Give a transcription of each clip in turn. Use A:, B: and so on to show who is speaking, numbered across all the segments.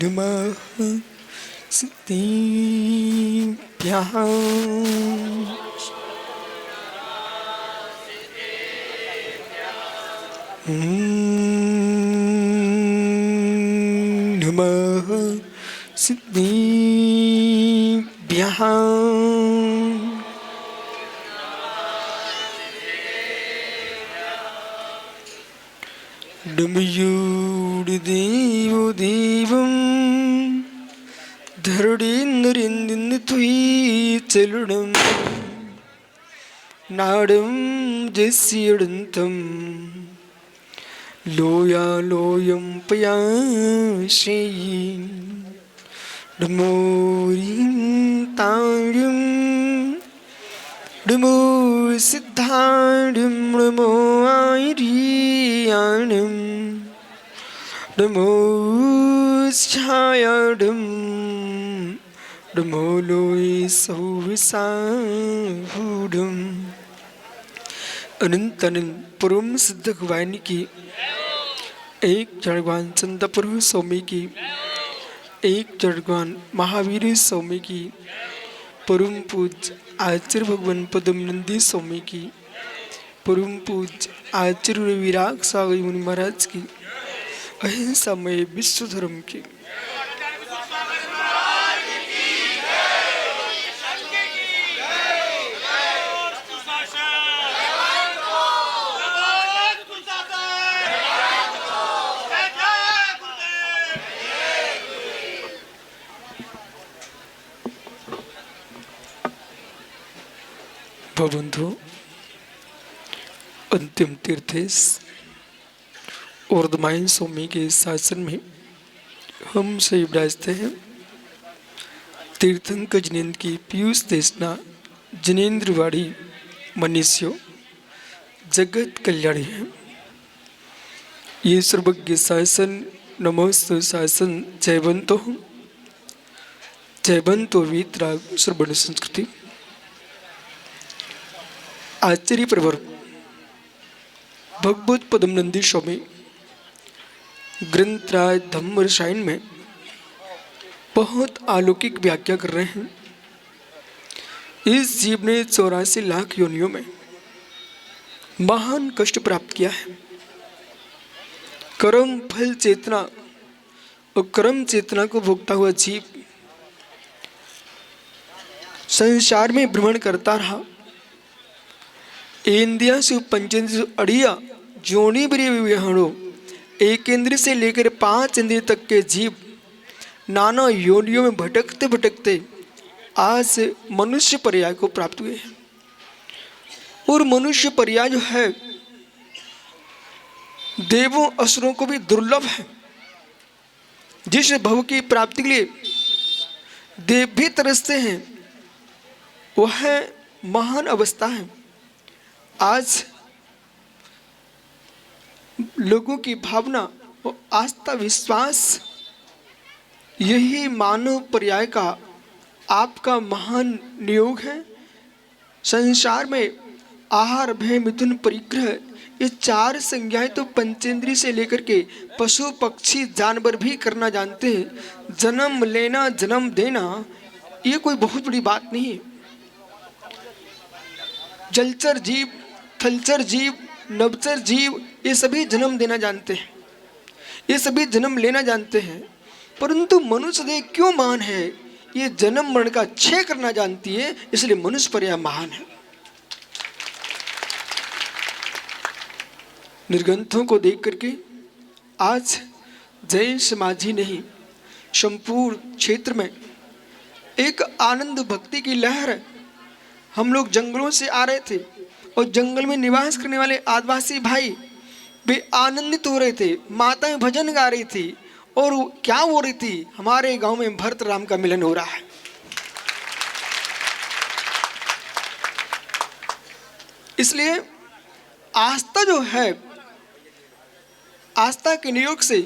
A: नमः सिद्धिभ्यः नमः सिद्धिभ्यः नमयूर्देवो देवं धरणीन्द्रेन्द्र त्वयि नाडं जस्यडन्तं लोयालोयं पयाशे नमो ताण्यं नमो सिद्धाण्यं नमो आर्याणं नमो छायाडं नमो लोये सौविसाहूडम् अनंत अनंत परम सिद्ध भगवान की एक जड़वान संत पुरुष स्वामी की एक जड़वान महावीर स्वामी की परम पूज्य आचार्य भगवान पद्मनंदी स्वामी की परम पूज्य आचार्य विराग सागर मुनि महाराज की अहिंसा में विश्व धर्म की बंधु अंतिम तीर्थेश और दमाइन स्वामी के शासन में हम सही विराजते हैं। तीर्थंकर जिनेन्द्र की पीयूष देशना जिनेन्द्रवाड़ी मनीष्यो जगत कल्याणी है। ये सर्वज्ञ शासन नमस्त शासन जयवंतो वीतराग सर्वर्ण संस्कृति आचार्य प्रवर भगवत पद्मनंदी स्वामी ग्रंथराज धम्म रसायन में बहुत अलौकिक व्याख्या कर रहे हैं। इस जीव ने 84 लाख योनियों में महान कष्ट प्राप्त किया है। कर्म फल चेतना और कर्म चेतना को भोगता हुआ जीव संसार में भ्रमण करता रहा। इंद्रिया से पंचेंद्रिय अड़िया जोनी बरी विहणो एक इंद्रिय से लेकर 5 इंद्रिय तक के जीव नाना योनियों में भटकते भटकते आज मनुष्य पर्याय को प्राप्त हुए हैं। और मनुष्य पर्याय जो है देवों असुरों को भी दुर्लभ है। जिस भव की प्राप्ति के लिए देव भी तरसते हैं वह महान अवस्था है। आज लोगों की भावना और आस्था विश्वास यही मानव पर्याय का आपका महान नियोग है। संसार में आहार भय मिथुन परिग्रह ये 4 संज्ञाएं तो पंचेंद्रिय से लेकर के पशु पक्षी जानवर भी करना जानते हैं। जन्म लेना जन्म देना ये कोई बहुत बड़ी बात नहीं है। जलचर जीव थलचर जीव नभचर जीव ये सभी जन्म देना जानते हैं, ये सभी जन्म लेना जानते हैं। परंतु मनुष्य देह क्यों महान है? ये जन्म मरण का क्षय करना जानती है, इसलिए मनुष्य पर्याय महान है। निर्ग्रंथों को देख करके आज जैन समाज ही नहीं संपूर्ण क्षेत्र में एक आनंद भक्ति की लहर है। हम लोग जंगलों से आ रहे थे और जंगल में निवास करने वाले आदिवासी भाई वे आनंदित हो रहे थे। माताएं भजन गा रही थी और क्या हो रही थी? हमारे गांव में भरत राम का मिलन हो रहा है। इसलिए आस्था जो है, आस्था के नियोग से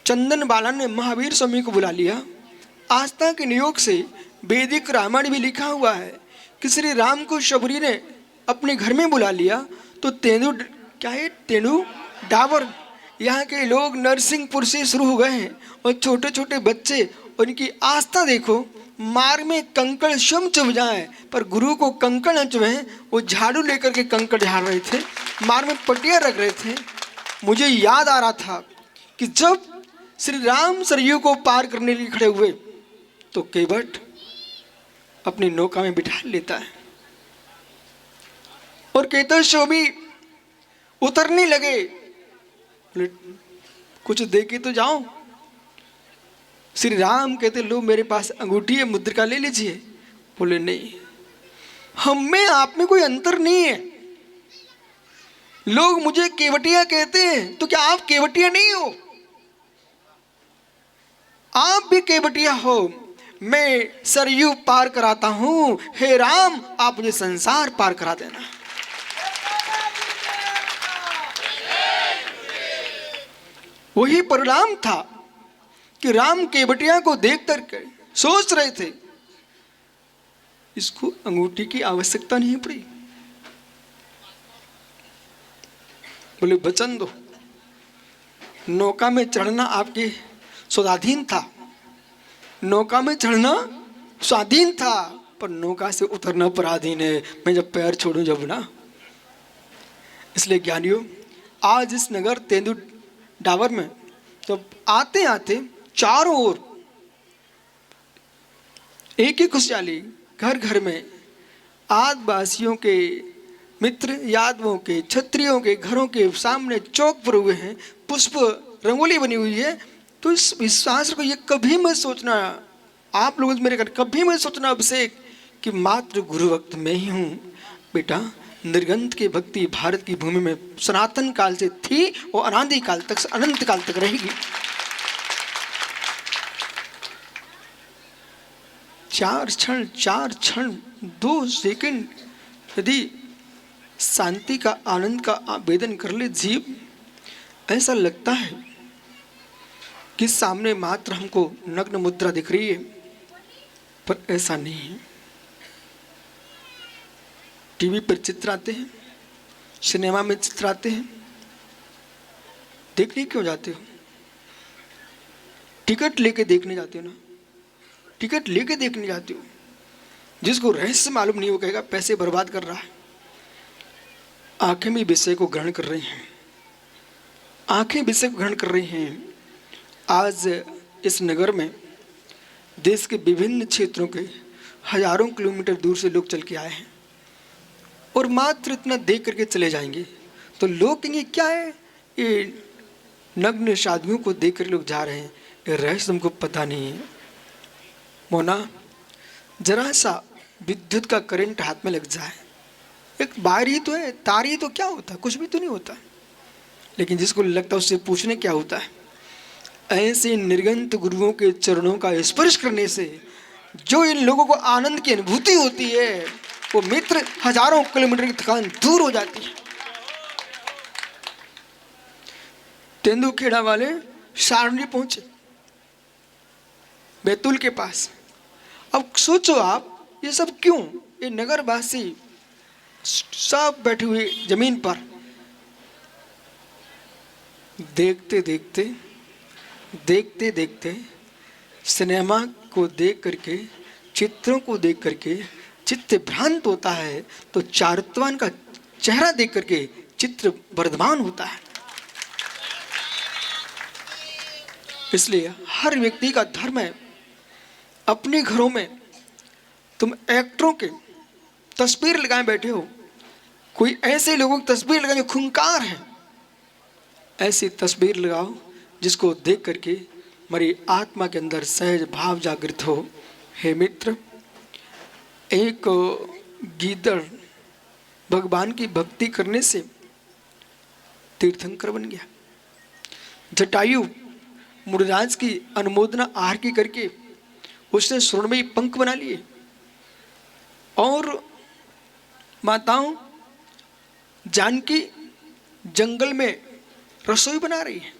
A: चंदन बाला ने महावीर स्वामी को बुला लिया। आस्था के नियोग से वैदिक रामायण भी लिखा हुआ है कि श्री राम को शबरी ने अपने घर में बुला लिया। तो तेंदु क्या है? तेंदु डावर यहाँ के लोग नरसिंहपुर से शुरू हो गए हैं और छोटे छोटे बच्चे, उनकी आस्था देखो, मार्ग में कंकड़ स्वयं चुभ जाए पर गुरु को कंकड़ न चुभे। वो झाड़ू लेकर के कंकड़ झाड़ रहे थे, मार्ग में पटिया रख रहे थे। मुझे याद आ रहा था कि जब श्री राम सरयू को पार करने के लिए खड़े हुए तो केवट अपनी नौका में बिठा लेता है और केतुशो भी उतरने लगे। बोले कुछ दे के तो जाओ। श्री राम कहते लो मेरे पास अंगूठी है, मुद्रिका ले लीजिए। बोले नहीं, हम में आप में कोई अंतर नहीं है। लोग मुझे केवटिया कहते हैं, तो क्या आप केवटिया नहीं हो? आप भी केवटिया हो। मैं सरयू पार कराता हूं, हे राम आप मुझे संसार पार करा देना। वही परिणाम था कि राम केवटिया को देख करके सोच रहे थे इसको अंगूठी की आवश्यकता नहीं पड़ी। बोले वचन दो। नौका में चढ़ना आपके स्वाधीन था, नौका में चढ़ना स्वाधीन था, पर नौका से उतरना पराधीन है। मैं जब पैर छोड़ूं जब ना। इसलिए ज्ञानियों, आज इस नगर तेंदु डावर में जब आते आते चारों ओर एक ही खुशहाली, घर घर में आदिवासियों के मित्र, यादवों के, क्षत्रियों के घरों के सामने चौक पर हुए हैं, पुष्प रंगोली बनी हुई है। तो इस विश्वास को ये कभी मत सोचना, आप लोग मेरे घर कभी मत सोचना अभिषेक कि मात्र गुरु वक्त में ही हूँ। बेटा, निर्गंथ की भक्ति भारत की भूमि में सनातन काल से थी और अनादि काल तक, अनंत काल तक रहेगी। चार क्षण 2 सेकंड यदि शांति का, आनंद का आवेदन कर ले जीव, ऐसा लगता है कि सामने मात्र हमको नग्न मुद्रा दिख रही है, पर ऐसा नहीं है। टीवी पर चित्र आते हैं, सिनेमा में चित्र आते हैं, देखने क्यों जाते हो? टिकट लेके देखने जाते हो ना, टिकट लेके देखने जाते हो। जिसको रहस्य मालूम नहीं वो कहेगा पैसे बर्बाद कर रहा है। आंखें भी विषय को ग्रहण कर रही हैं, आंखें विषय को ग्रहण कर रही हैं। आज इस नगर में देश के विभिन्न क्षेत्रों के हजारों किलोमीटर दूर से लोग चल के आए हैं और मात्र इतना देख करके चले जाएंगे तो लोग कहेंगे क्या है ये, नग्न साधुओं को देख कर लोग जा रहे हैं, ये रहस्य हमको पता नहीं है। मोना, जरा सा विद्युत का करंट हाथ में लग जाए, एक वायर ही तो है, तार ही तो, क्या होता है? कुछ भी तो नहीं होता। लेकिन जिसको लगता है उससे पूछने क्या होता है। ऐसे निर्गंत गुरुओं के चरणों का स्पर्श करने से जो इन लोगों को आनंद की अनुभूति होती है, वो मित्र हजारों किलोमीटर की थकान दूर हो जाती है। तेंदुखेड़ा वाले सारणी पहुंचे, बैतूल के पास। अब सोचो आप, ये सब क्यों? ये नगरवासी सब बैठे हुए जमीन पर देखते देखते सिनेमा को देख करके, चित्रों को देख करके चित्त भ्रांत होता है, तो चारित्रवान का चेहरा देख करके चित्र वर्धमान होता है। इसलिए हर व्यक्ति का धर्म है, अपने घरों में तुम एक्टरों के तस्वीर लगाए बैठे हो, कोई ऐसे लोगों की तस्वीर लगाए जो खूंखार हैं, ऐसी तस्वीर लगाओ जिसको देख करके हमारी आत्मा के अंदर सहज भाव जागृत हो। हे मित्र, एक गीदड़ भगवान की भक्ति करने से तीर्थंकर बन गया। जटायु मुनिराज की अनुमोदना आहार की करके उसने स्वर्णमयी पंख बना लिए और माताओं जानकी जंगल में रसोई बना रही है।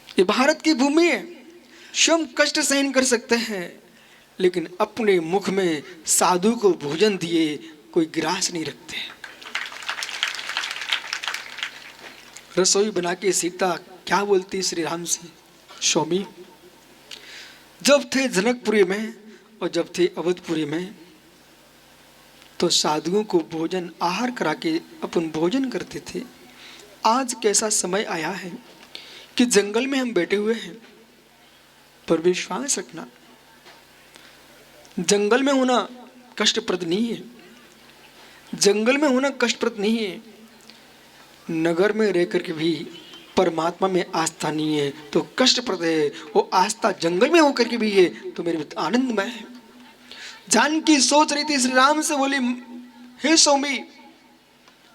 A: ये भारत की भूमि है, स्वयं कष्ट सहन कर सकते हैं, लेकिन अपने मुख में साधु को भोजन दिए कोई गिरास नहीं रखते। रसोई बना के सीता क्या बोलती श्री राम से, स्वामी जब थे जनकपुरी में और जब थे अवधपुरी में तो साधुओं को भोजन आहार करा के अपन भोजन करते थे। आज कैसा समय आया है कि जंगल में हम बैठे हुए हैं, पर विश्वास रखना जंगल में होना कष्टप्रद नहीं है, जंगल में होना कष्टप्रद नहीं है। नगर में रह करके भी परमात्मा में आस्था नहीं है तो कष्टप्रद है, वो आस्था जंगल में होकर के भी है तो मेरे आनंदमय है। जानकी सोच रही थी, श्री राम से बोली, हे स्वामी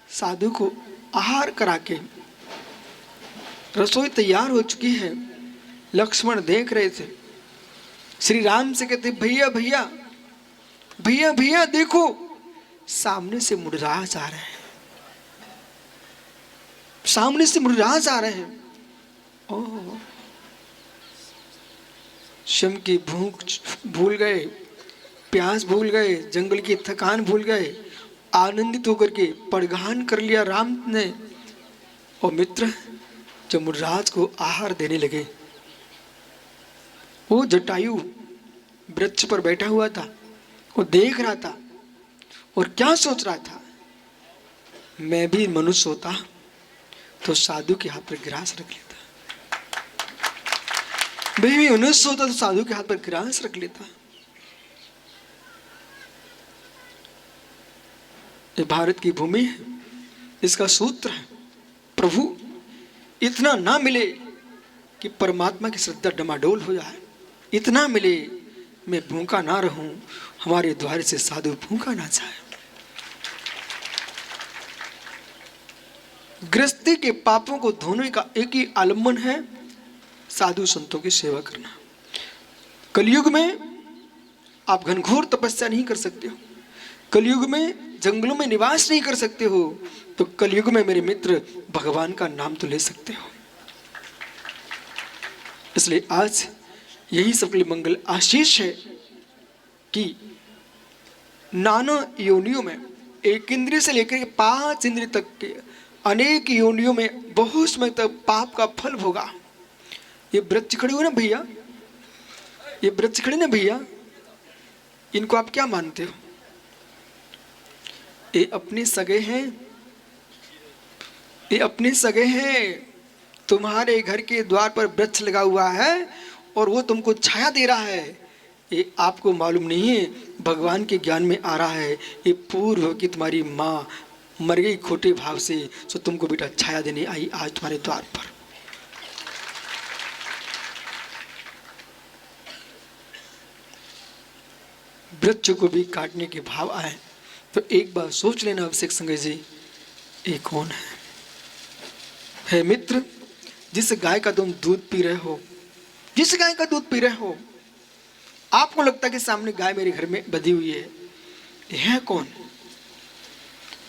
A: साधु को आहार करा के रसोई तैयार हो चुकी है। लक्ष्मण देख रहे थे, श्री राम से कहते, भैया भैया भैया भैया देखो, सामने से मुड़राज आ रहे हैं, सामने से मुड़राज आ रहे हैं। ओह, शम की भूख भूल गए, प्यास भूल गए, जंगल की थकान भूल गए, आनंदित होकर के परगान कर लिया राम ने। और मित्र जब मुड़राज को आहार देने लगे, वो जटायु वृक्ष पर बैठा हुआ था, वो देख रहा था और क्या सोच रहा था, मैं भी मनुष्य होता तो साधु के हाथ पर गिलास रख लेता, मैं भी मनुष्य होता तो साधु के हाथ पर गिलास रख लेता। ये भारत की भूमि है, इसका सूत्र है, प्रभु इतना ना मिले कि परमात्मा की श्रद्धा डमाडोल हो जाए, इतना मिले मैं भूखा ना रहूं, हमारे द्वार से साधु भूखा ना जाए। गृहस्थी के पापों को धोने का एक ही आलम्बन है साधु संतों की सेवा करना। कलयुग में आप घनघोर तपस्या नहीं कर सकते हो, कलयुग में जंगलों में निवास नहीं कर सकते हो, तो कलयुग में मेरे मित्र भगवान का नाम तो ले सकते हो। इसलिए आज यही सबके लिए मंगल आशीष है कि नाना योनियों में, एक इंद्रिय से लेकर 5 इंद्रिय तक के अनेक योनियों में बहुत समय तक पाप का फल भोगा। ये वृक्ष खड़े हुए ना भैया, ये वृक्ष खड़े ना भैया, इनको आप क्या मानते हो? ये अपने सगे हैं, ये अपने सगे हैं। तुम्हारे घर के द्वार पर वृक्ष लगा हुआ है और वो तुमको छाया दे रहा है, ये आपको मालूम नहीं है, भगवान के ज्ञान में आ रहा है। ये पूर्व की तुम्हारी माँ मर गई खोटे भाव से, सो तुमको बेटा छाया देने आई आज तुम्हारे द्वार पर। वृक्ष को भी काटने के भाव आए तो एक बार सोच लेना अभिषेक संजय जी, ये कौन है मित्र? जिस गाय का तुम दूध पी रहे हो, जिस गाय का दूध पी रहे हो, आपको लगता है कि सामने गाय मेरे घर में बधी हुई है, यह है कौन?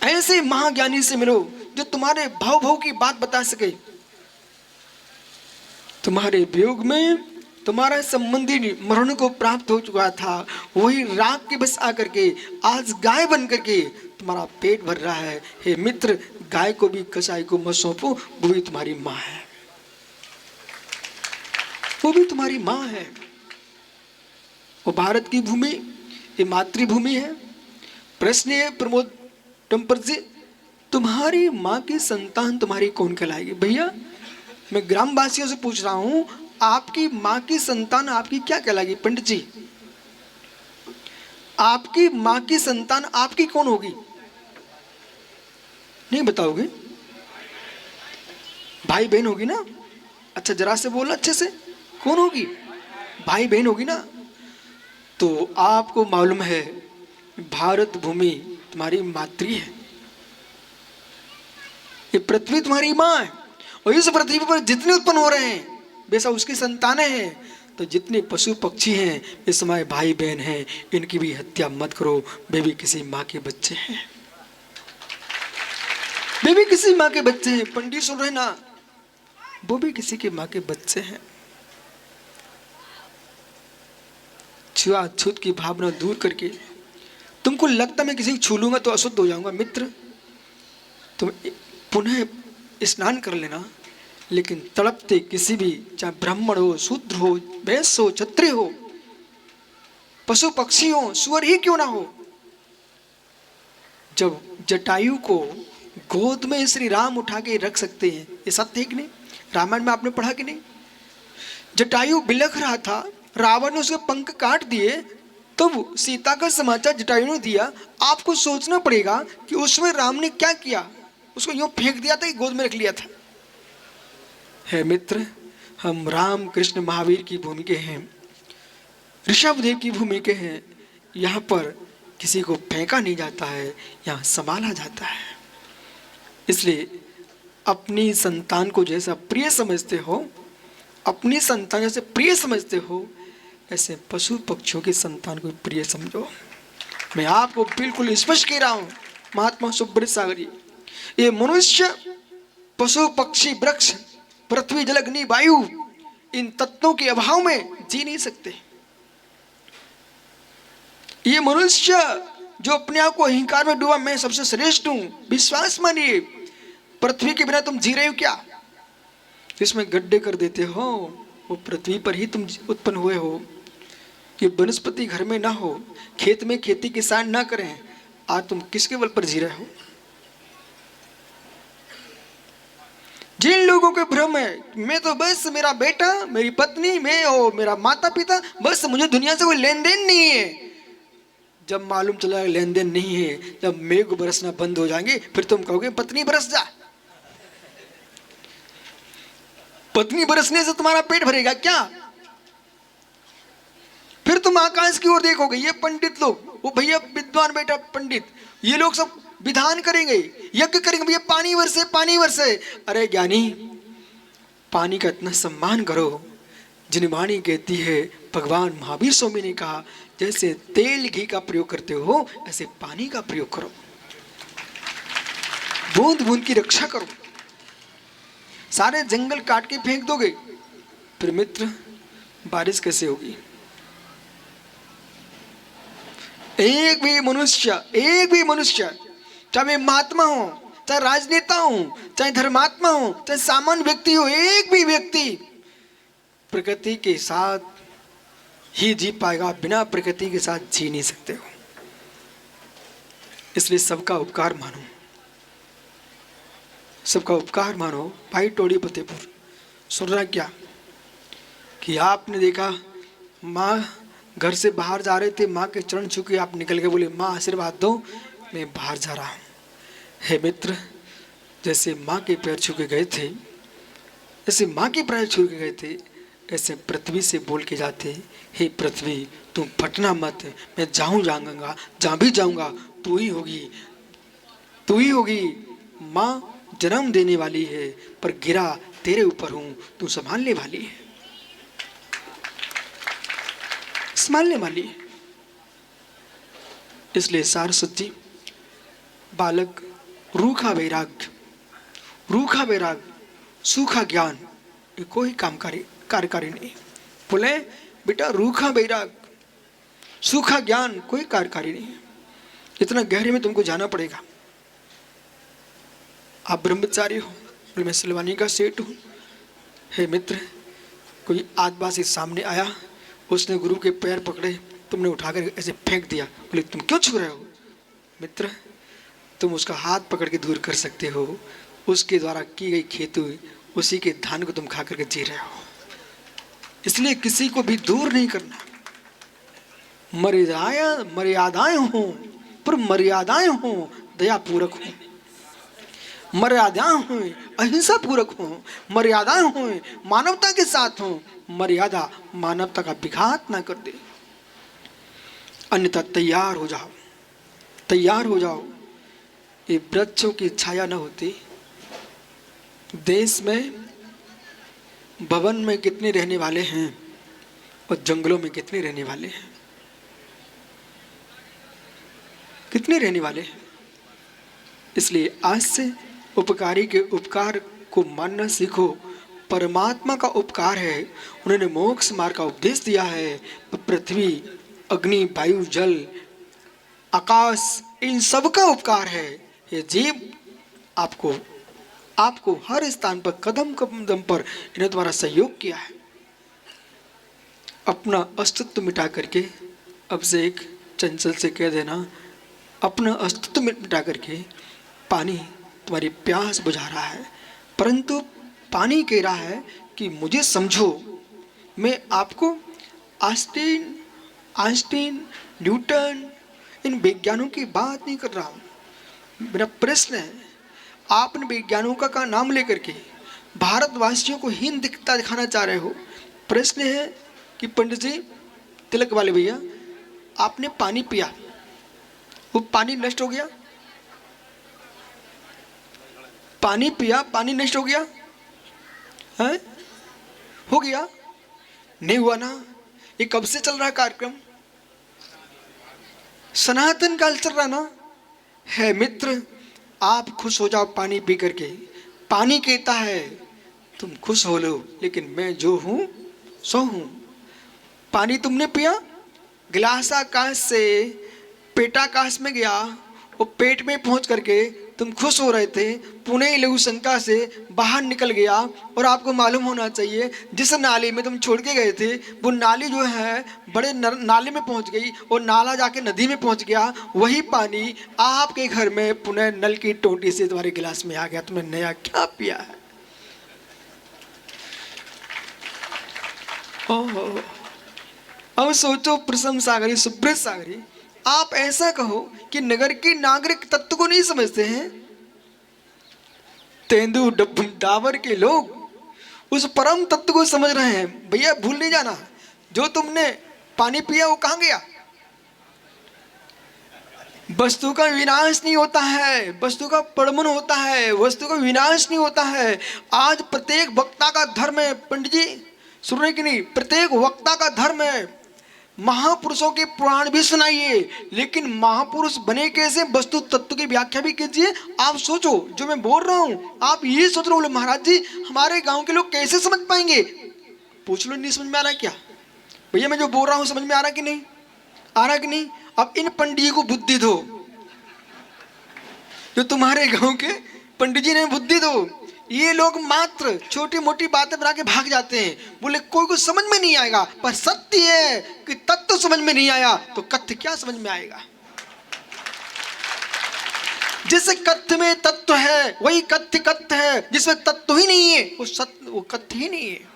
A: ऐसे महाज्ञानी से मिलो जो तुम्हारे भाव भाव की बात बता सके। तुम्हारे वियोग में तुम्हारा संबंधी मरण को प्राप्त हो चुका था, वही राग के बस आकर के आज गाय बन करके तुम्हारा पेट भर रहा है। हे मित्र, गाय को भी कसाई को मत सौंपो, वो भी तुम्हारी माँ है, वो भी तुम्हारी माँ है। वो भारत की भूमि, ये मातृभूमि है। प्रश्न है प्रमोद टम्पर जी, तुम्हारी माँ की संतान तुम्हारी कौन कहलाएगी? भैया मैं ग्रामवासियों से पूछ रहा हूं, आपकी माँ की संतान आपकी क्या कहलाएगी? पंडित जी, आपकी माँ की संतान आपकी कौन होगी? नहीं बताओगे? भाई बहन होगी ना? अच्छा जरा से बोलना अच्छे से, कौन होगी? भाई बहन होगी ना? तो आपको मालूम है भारत भूमि तुम्हारी मातृ है, ये पृथ्वी तुम्हारी माँ है, और इस पृथ्वी पर जितने उत्पन्न हो रहे हैं बेसा उसकी संतानें हैं। तो जितने पशु पक्षी हैं ये समय भाई बहन हैं, इनकी भी हत्या मत करो, वे भी किसी माँ के बच्चे हैं, वे भी किसी माँ के बच्चे हैं। पंडित सुन रहे ना, वो भी किसी के माँ के बच्चे हैं। छुआछूत की भावना दूर करके, तुमको लगता मैं किसी को छू लूंगा तो अशुद्ध हो जाऊंगा, मित्र तुम पुनः स्नान कर लेना, लेकिन तड़पते किसी भी, चाहे ब्राह्मण हो, शूद्र हो, वैश्य हो, क्षत्रिय हो, पशु पक्षी हो, सुअर ही क्यों ना हो, जब जटायु को गोद में श्री राम उठा के रख सकते हैं, ये सत्य है कि नहीं? रामायण में आपने पढ़ा कि नहीं? जटायु बिलख रहा था, रावण ने उसके पंख काट दिए, तब सीता का समाचार जटायु ने दिया। आपको सोचना पड़ेगा कि उसमें राम ने क्या किया, उसको यूं फेंक दिया था कि गोद में रख लिया था? है मित्र, हम राम कृष्ण महावीर की भूमि के हैं, ऋषभदेव की भूमि के हैं। यहाँ पर किसी को फेंका नहीं जाता है, यहाँ संभाला जाता है। इसलिए अपनी संतान को जैसा प्रिय समझते हो, अपनी संतान जैसे प्रिय समझते हो, ऐसे पशु पक्षियों की संतान को प्रिय समझो। मैं आपको बिल्कुल स्पष्ट कह रहा हूं, महात्मा सुब्रत सागरी, ये मनुष्य, पशु पक्षी, वृक्ष, पृथ्वी, जल, अग्नि, वायु, इन तत्वों के अभाव में जी नहीं सकते। ये मनुष्य जो अपने आप को अहंकार में डूबा, मैं सबसे श्रेष्ठ हूं, विश्वास मानिए, पृथ्वी के बिना तुम जी रहे हो क्या? इसमें गड्ढे कर देते हो, वो पृथ्वी पर ही तुम उत्पन्न हुए हो। ये वनस्पति घर में ना हो, खेत में खेती किसान ना करें, आज तुम किसके बल पर जी रहे हो? जिन लोगों के भ्रम है, मैं तो बस मेरा बेटा, मेरी पत्नी, मैं और मेरा माता पिता, बस मुझे दुनिया से कोई लेन देन नहीं है। जब मालूम चला लेन देन नहीं है, जब मेघ बरसना बंद हो जाएंगे, फिर तुम कहोगे पत्नी बरस जा। पत्नी बरसने से तुम्हारा पेट भरेगा क्या? फिर तुम आकाश की ओर देखोगे, ये पंडित लोग, वो भैया विद्वान बेटा पंडित, ये लोग सब विधान करेंगे, यज्ञ करेंगे, भैया पानी बरसे, पानी बरसे। अरे ज्ञानी, पानी का इतना सम्मान करो। जिनवाणी कहती है, भगवान महावीर स्वामी ने कहा, जैसे तेल घी का प्रयोग करते हो, ऐसे पानी का प्रयोग करो, बूंद बूंद की रक्षा करो। सारे जंगल काट के फेंक दोगे, फिर मित्र बारिश कैसे होगी? एक भी मनुष्य, चाहे मैं महात्मा हो, चाहे राजनेता हो, चाहे धर्मात्मा हो, चाहे सामान्य व्यक्ति हो, एक भी व्यक्ति प्रकृति के साथ ही जी पाएगा, बिना प्रकृति के साथ जी नहीं सकते हो। इसलिए सबका उपकार मानो, सबका उपकार मानो। भाई टोड़ी फतेहपुर, सुन रहा क्या कि आपने देखा माँ घर से बाहर जा रहे थे, माँ के चरण छू के आप निकल के बोले, माँ आशीर्वाद दो, मैं बाहर जा रहा हूँ। हे मित्र, जैसे माँ के पैर छू के गए थे, जैसे माँ के पैर छू के गए थे, ऐसे पृथ्वी से बोल के जाते, हे पृथ्वी तुम फटना मत, मैं जाऊँगा, जहाँ भी जाऊँगा तू ही होगी, तू ही होगी। माँ जन्म देने वाली है, पर गिरा तेरे ऊपर हूँ, तू संभालने वाली है, संभालने वाली है। इसलिए सारस्वती, बालक रूखा वैराग्य, सूखा ज्ञान, ये कोई कार्यकारी नहीं। बोले बेटा रूखा वैराग्य, सूखा ज्ञान कोई कार्यकारी नहीं। इतना गहरे में तुमको जाना पड़ेगा। आप ब्रह्मचारी हो, मैं सिलवानी का सेठ हूँ। हे मित्र, कोई आदिवासी सामने आया, उसने गुरु के पैर पकड़े, तुमने उठाकर ऐसे फेंक दिया, बोले तुम क्यों छू रहे हो? मित्र, तुम उसका हाथ पकड़ के दूर कर सकते हो, उसके द्वारा की गई खेती, उसी के धान को तुम खा करके जी रहे हो। इसलिए किसी को भी दूर नहीं करना। मर्यादाएं हो, पर मर्यादाएं हो दया पूरक हो, मर्यादाएं हो अहिंसा पूरक हो, मर्यादाएं हो मानवता के साथ हो, मर्यादा मानवता का विघात ना कर दे। अन्यथा तैयार हो जाओ। ये वृक्षों की छाया न होती, देश में भवन में कितने रहने वाले हैं और जंगलों में कितने रहने वाले हैं, कितने रहने वाले हैं। इसलिए आज से उपकारी के उपकार को मानना सीखो। परमात्मा का उपकार है, उन्होंने मोक्ष मार्ग का उपदेश दिया है। पृथ्वी, अग्नि, वायु, जल, आकाश, इन सब का उपकार है। ये जीव आपको आपको हर स्थान पर कदम कदम पर इन्होंने तुम्हारा सहयोग किया है। अपना अस्तित्व मिटा करके अब से एक चंचल से कह देना, अपना अस्तित्व मिटा करके पानी तुम्हारी प्यास बुझा रहा है, परंतु पानी कह रहा है कि मुझे समझो। मैं आपको आइंस्टीन, न्यूटन, इन विज्ञानों की बात नहीं कर रहा हूँ। मेरा प्रश्न है, आपने विज्ञानों का नाम लेकर के भारतवासियों को हीन दिखाना चाह रहे हो। प्रश्न है कि पंडित जी, तिलक वाले भैया, आपने पानी पिया, वो पानी नष्ट हो गया? पानी पिया, पानी नष्ट हो गया है? हो गया? नहीं हुआ ना। ये कब से चल रहा है कार्यक्रम? सनातन काल चल रहा ना है। मित्र, आप खुश हो जाओ पानी पी करके। पानी कहता है तुम खुश हो लो, लेकिन मैं जो हूं सो हूं। पानी तुमने पिया, गिलास आकाश से पेटाकाश में गया, वो पेट में पहुंच करके तुम खुश हो रहे थे, पुणे लघु शंका से बाहर निकल गया। और आपको मालूम होना चाहिए, जिस नाली में तुम छोड़ के गए थे वो नाली जो है बड़े नाले में पहुंच गई, और नाला जाके नदी में पहुंच गया। वही पानी आपके घर में पुणे नल की टोटी से तुम्हारे गिलास में आ गया। तुमने नया क्या पिया है? ओहो, अब सोचो प्रसम सागरी, सुब्रत सागरी, आप ऐसा कहो कि नगर के नागरिक तत्व को नहीं समझते हैं। तेंदु डाबर के लोग उस परम तत्व को समझ रहे हैं। भैया भूल नहीं जाना, जो तुमने पानी पिया वो कहां गया? वस्तु का विनाश नहीं होता है, वस्तु का परमन होता है, वस्तु का विनाश नहीं होता है। आज प्रत्येक वक्ता का धर्म है, पंडित जी सुन रहे कि नहीं? प्रत्येक वक्ता का धर्म है महापुरुषों के पुराण भी सुनाइए, लेकिन महापुरुष बने कैसे, वस्तु तत्व की व्याख्या भी कीजिए। आप सोचो, जो मैं बोल रहा हूं आप ये सोच रहे हो, महाराज जी हमारे गांव के लोग कैसे समझ पाएंगे? पूछ लो, नहीं समझ में आ रहा क्या? भैया मैं जो बोल रहा हूं समझ में आ रहा कि नहीं आ रहा कि नहीं? अब इन पंडित को बुद्धि दो, जो तुम्हारे गांव के पंडित जी ने बुद्धि दो। ये लोग मात्र छोटी मोटी बातें बना के भाग जाते हैं, बोले कोई को समझ में नहीं आएगा। पर सत्य है कि तत्व समझ में नहीं आया तो कथ्य क्या समझ में आएगा? जिस कथ्य में तत्व है वही कथ्य कथ्य है, जिसमें तत्व ही नहीं है वो सत्य, वो कथ्य ही नहीं है।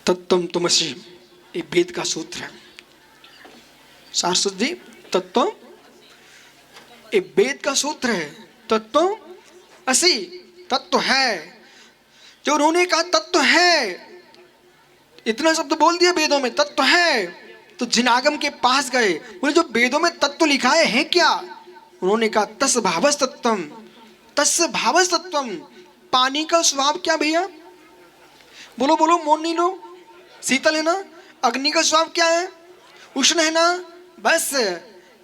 A: तत्वम तुमसि, ये वेद का सूत्र है। सारस्वत जी, तत्व ये वेद का सूत्र है। तत्व असी, तत्व है। जो उन्होंने कहा तत्व है, इतना शब्द बोल दिया वेदों में तत्व है, तो जिनागम के पास गए, बोले जो वेदों में तत्व लिखा है क्या? उन्होंने कहा तस् भावस तत्वम, तस् भावस तत्वम। पानी का स्वभाव क्या भैया? बोलो बोलो, मौन नहीं लो। शीतल है ना? अग्नि का स्वभाव क्या है? उष्ण है ना? बस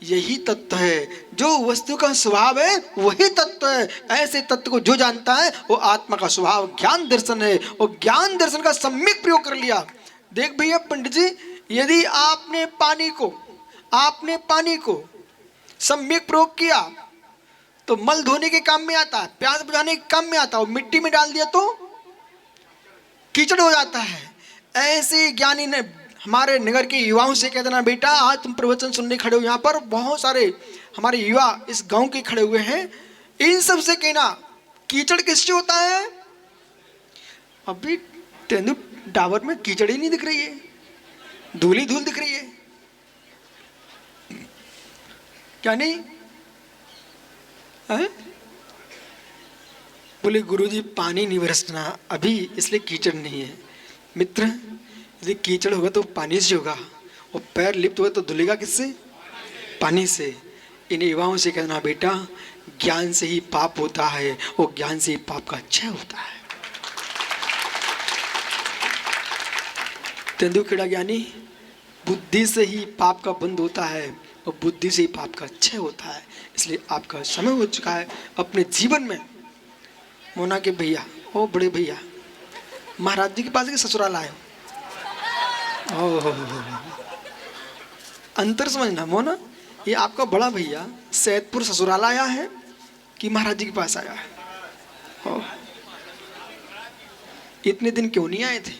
A: यही तत्व है। जो वस्तु का स्वभाव है वही तत्व है। ऐसे तत्व को जो जानता है वो आत्मा का स्वभाव ज्ञान दर्शन है, और ज्ञान दर्शन का सम्यक प्रयोग कर लिया। देख भैया पंडित जी, यदि आपने पानी को सम्यक प्रयोग किया तो मल धोने के काम में आता है, प्यास बुझाने के काम में आता है, और मिट्टी में डाल दिया तो कीचड़ हो जाता है। ऐसे ज्ञानी ने हमारे नगर के युवाओं से कह देना, बेटा आज तुम प्रवचन सुनने खड़े हो, यहाँ पर बहुत सारे हमारे युवा इस गांव के खड़े हुए हैं, इन सब से कहना कीचड़ किससे होता है? अभी तेंदु डाबर में कीचड़ ही नहीं दिख रही है, धूल ही धूल दिख रही है, क्या नहीं है? बोले गुरुजी पानी नहीं बरसना अभी, इसलिए कीचड़ नहीं है। मित्र, यदि कीचड़ होगा तो पानी से होगा, और पैर लिप्त होगा तो धुलेगा किससे? पानी से। इन युवाओं से कहना, बेटा ज्ञान से ही पाप होता है, और ज्ञान से ही पाप का क्षय होता है। तेंदुखेड़ा ज्ञानी, बुद्धि से ही पाप का बंध होता है, और बुद्धि से ही पाप का क्षय होता है। इसलिए आपका समय हो चुका है अपने जीवन में। मोना के भैया, ओ बड़े भैया, महाराज जी के पास के ससुराल आए, अंतर समझना। मोना, ये आपका बड़ा भैया सैदपुर ससुराल आया है, कि महाराज जी के पास आया है। ओ, इतने दिन क्यों नहीं आए थे?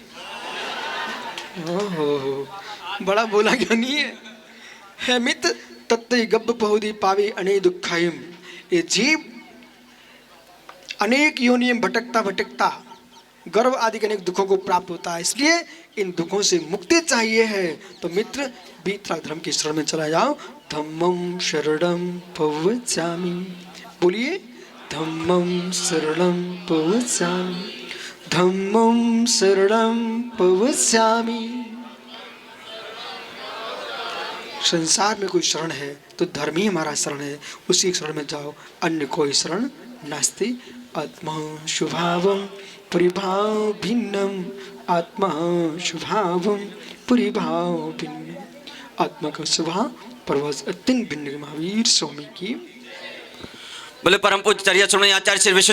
A: ओहो, बड़ा बोला क्यों नहीं है? है मित तत्ते गब्ब पहुदी पावे अने दुखाइम। ये जीव अनेक योनियों में भटकता भटकता गर्व आदि के अनेक दुखों को प्राप्त होता है, इसलिए इन दुखों से मुक्ति चाहिए है। तो मित्र वीतराग धर्म की शरण में चला जाओ। धम्मं शरणं पवचामि, बोलिए धम्मं शरणं पवचामि, धम्मं शरणं पवचामि। संसार में कोई शरण है तो धर्म ही हमारा शरण है, उसी शरण में जाओ, अन्य कोई शरण नास्ति। आत्मा शुभावं परिभाव भिन्नम, आत्मा शुभावं परिभाव भिन्न। आत्मा का स्वभाव परवश अत्यंत भिन्न। महावीर स्वामी की
B: बोले परम पूज्य आचार्य श्री विश्व